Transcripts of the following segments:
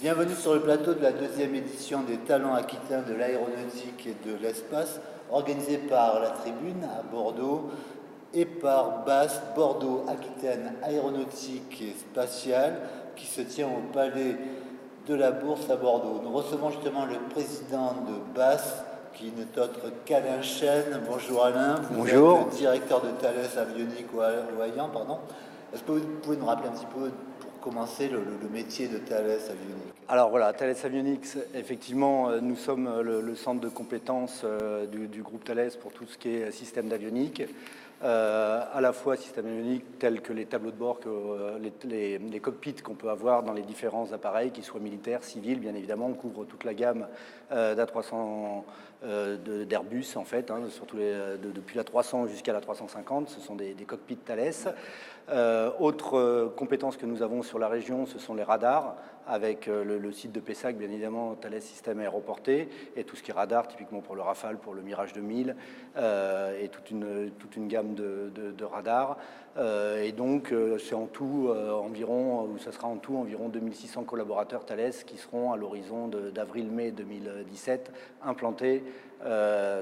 Bienvenue sur le plateau de la deuxième édition des Talents aquitains de l'aéronautique et de l'espace, organisée par la Tribune à Bordeaux et par BAS, Bordeaux Aquitaine Aéronautique et Spatiale, qui se tient au Palais de la Bourse à Bordeaux. Nous recevons justement le président de BAS, qui n'est autre qu'Alain Chêne. Bonjour Alain, vous êtes directeur de Thales Avionics Oyonnax, pardon. Est-ce que vous pouvez nous rappeler un petit peu, pour commencer, le métier de Thales Avionics? Alors voilà, Thales Avionics, effectivement, nous sommes le centre de compétences du groupe Thales pour tout ce qui est système d'avionique. À la fois système avionique tels que les tableaux de bord, les cockpits qu'on peut avoir dans les différents appareils, qu'ils soient militaires, civils, bien évidemment. On couvre toute la gamme d'A300 d'Airbus, en fait, surtout depuis la 300 jusqu'à la 350. Ce sont des cockpits Thales. Autre compétence que nous avons sur la région, ce sont les radars, avec le site de Pessac, bien évidemment, Thales Systèmes Aéroportés, et tout ce qui est radar, typiquement pour le Rafale, pour le Mirage 2000, et toute une gamme de radars. Et donc, c'est en tout ça sera en tout environ 2600 collaborateurs Thales qui seront à l'horizon d'avril-mai 2017 implantés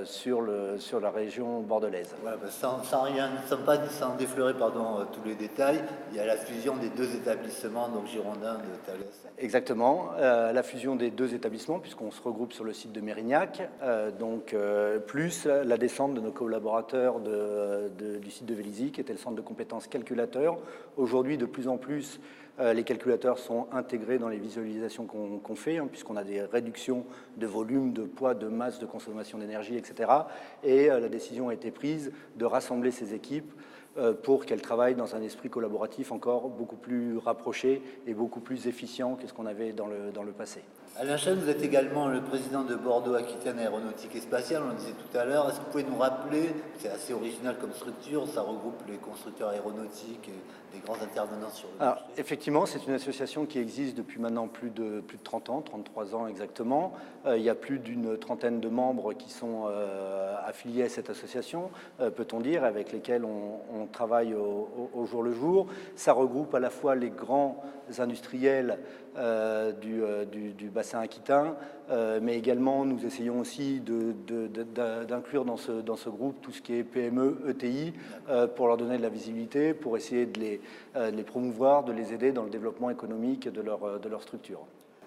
sur la région bordelaise. Ouais, sans défleurer tous les détails, il y a la fusion des deux établissements donc girondins de Thales. Exactement, la fusion des deux établissements, puisqu'on se regroupe sur le site de Mérignac, plus la descente de nos collaborateurs du site de Vélizy, qui était le centre de compétences calculateur. Aujourd'hui, de plus en plus, les calculateurs sont intégrés dans les visualisations qu'on fait, puisqu'on a des réductions de volume, de poids, de masse, de consommation d'énergie, etc. Et la décision a été prise de rassembler ces équipes pour qu'elles travaillent dans un esprit collaboratif encore beaucoup plus rapproché et beaucoup plus efficient que ce qu'on avait dans le passé. Alain Chêne, vous êtes également le président de Bordeaux Aquitaine Aéronautique et Spatiale, on le disait tout à l'heure. Est-ce que vous pouvez nous rappeler, c'est assez original comme structure, ça regroupe les constructeurs aéronautiques et les grands intervenants sur le marché? Effectivement, c'est une association qui existe depuis maintenant plus de 30 ans, 33 ans exactement. Il y a plus d'une trentaine de membres qui sont affiliés à cette association, peut-on dire, avec lesquels on travaille au jour le jour. Ça regroupe à la fois les grands industriels du bassin aquitain, mais également nous essayons aussi d'inclure dans ce groupe tout ce qui est PME, ETI, pour leur donner de la visibilité, pour essayer de les promouvoir, de les aider dans le développement économique de leur structure.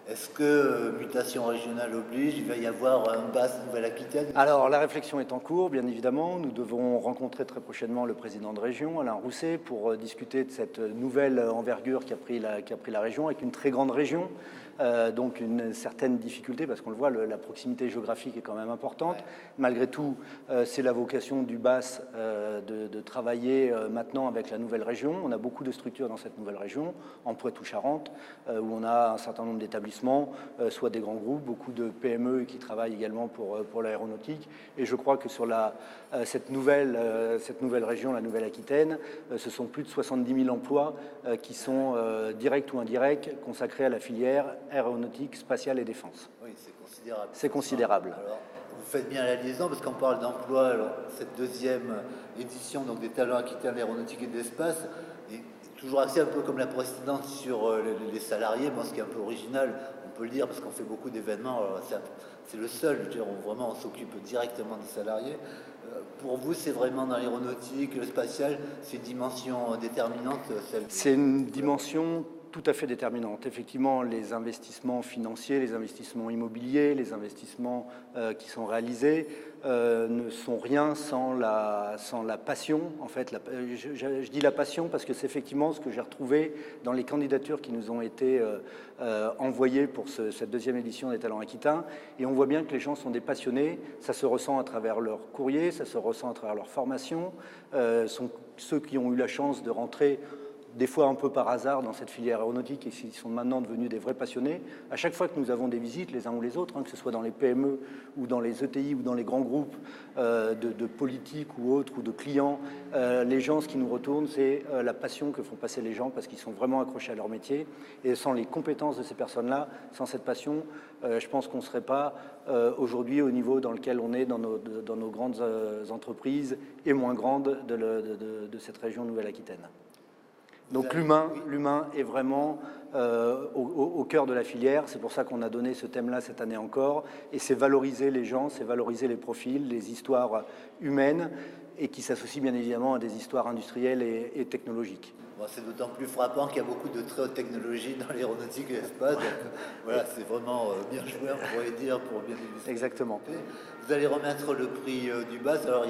Est-ce que mutation régionale oblige, il va y avoir un BAS Nouvelle-Aquitaine? Alors, la réflexion est en cours, bien évidemment. Nous devons rencontrer très prochainement le président de région, Alain Rousset, pour discuter de cette nouvelle envergure qui a pris la région, avec une très grande région. Donc une certaine difficulté, parce qu'on le voit, la proximité géographique est quand même importante. Ouais. Malgré tout, c'est la vocation du BAS de travailler maintenant avec la nouvelle région. On a beaucoup de structures dans cette nouvelle région, en Poitou-Charentes, où on a un certain nombre d'établissements, soit des grands groupes, beaucoup de PME qui travaillent également pour l'aéronautique. Et je crois que sur cette nouvelle région, la Nouvelle-Aquitaine, ce sont plus de 70 000 emplois qui sont directs ou indirects consacrés à la filière aéronautique, spatiale et défense. Oui, c'est considérable. C'est considérable. Alors, vous faites bien la liaison parce qu'on parle d'emploi. Alors, cette deuxième édition donc, des Talents aquitains d'aéronautique et d'espace est toujours axée un peu comme la précédente sur les salariés. Bon, ce qui est un peu original, on peut le dire, parce qu'on fait beaucoup d'événements. C'est le seul, je veux dire, où vraiment on s'occupe directement des salariés. Pour vous, c'est vraiment dans l'aéronautique, le spatial, c'est une dimension déterminante? C'est une dimension tout à fait déterminante. Effectivement, les investissements financiers, les investissements immobiliers, les investissements qui sont réalisés ne sont rien sans la passion. En fait, je dis la passion parce que c'est effectivement ce que j'ai retrouvé dans les candidatures qui nous ont été envoyées pour cette deuxième édition des Talents aquitains. Et on voit bien que les gens sont des passionnés. Ça se ressent à travers leur courrier, ça se ressent à travers leur formation. Sont ceux qui ont eu la chance de rentrer des fois un peu par hasard dans cette filière aéronautique et qui sont maintenant devenus des vrais passionnés. À chaque fois que nous avons des visites, les uns ou les autres, que ce soit dans les PME ou dans les ETI ou dans les grands groupes de politiques ou autres, ou de clients, les gens, ce qui nous retourne, c'est la passion que font passer les gens parce qu'ils sont vraiment accrochés à leur métier. Et sans les compétences de ces personnes-là, sans cette passion, je pense qu'on ne serait pas aujourd'hui au niveau dans lequel on est dans nos grandes entreprises et moins grandes de cette région Nouvelle-Aquitaine. Donc l'humain est vraiment au cœur de la filière. C'est pour ça qu'on a donné ce thème-là cette année encore. Et c'est valoriser les gens, c'est valoriser les profils, les histoires humaines, et qui s'associent bien évidemment à des histoires industrielles et technologiques. Bon, c'est d'autant plus frappant qu'il y a beaucoup de très haute technologie dans l'aéronautique et l'espace. Voilà, c'est vraiment bien joué, on pourrait dire, pour bien illustrer. Exactement. Vous allez remettre le prix du BAS. Alors,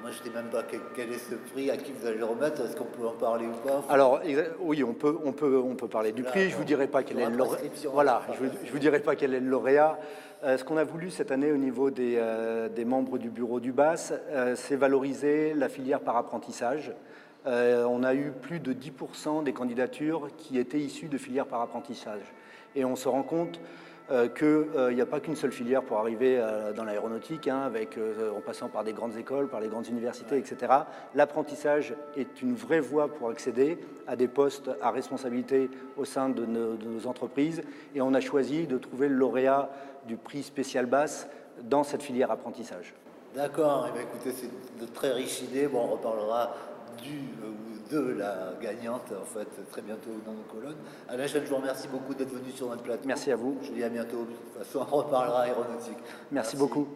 moi, je ne sais même pas quel est ce prix, à qui vous allez le remettre. Est-ce qu'on peut en parler ou pas? Alors, oui, on peut parler du prix. Je ne vous dirai pas quel est le lauréat. Voilà, je vous dirai pas quel est le lauréat. Ce qu'on a voulu cette année au niveau des membres du bureau du BAS, c'est valoriser la filière par apprentissage. On a eu plus de 10% des candidatures qui étaient issues de filières par apprentissage. Et on se rend compte qu'il n'y a pas qu'une seule filière pour arriver dans l'aéronautique, hein, en passant par des grandes écoles, par les grandes universités, etc. L'apprentissage est une vraie voie pour accéder à des postes à responsabilité au sein de nos entreprises. Et on a choisi de trouver le lauréat du prix spécial BAS dans cette filière apprentissage. D'accord, eh bien, écoutez, c'est de très riches idées. Bon, on reparlera de la gagnante, en fait, très bientôt dans nos colonnes. Alain Chêne, je vous remercie beaucoup d'être venu sur notre plateau. Merci à vous. Je vous dis à bientôt. De toute façon, on reparlera aéronautique. Merci beaucoup.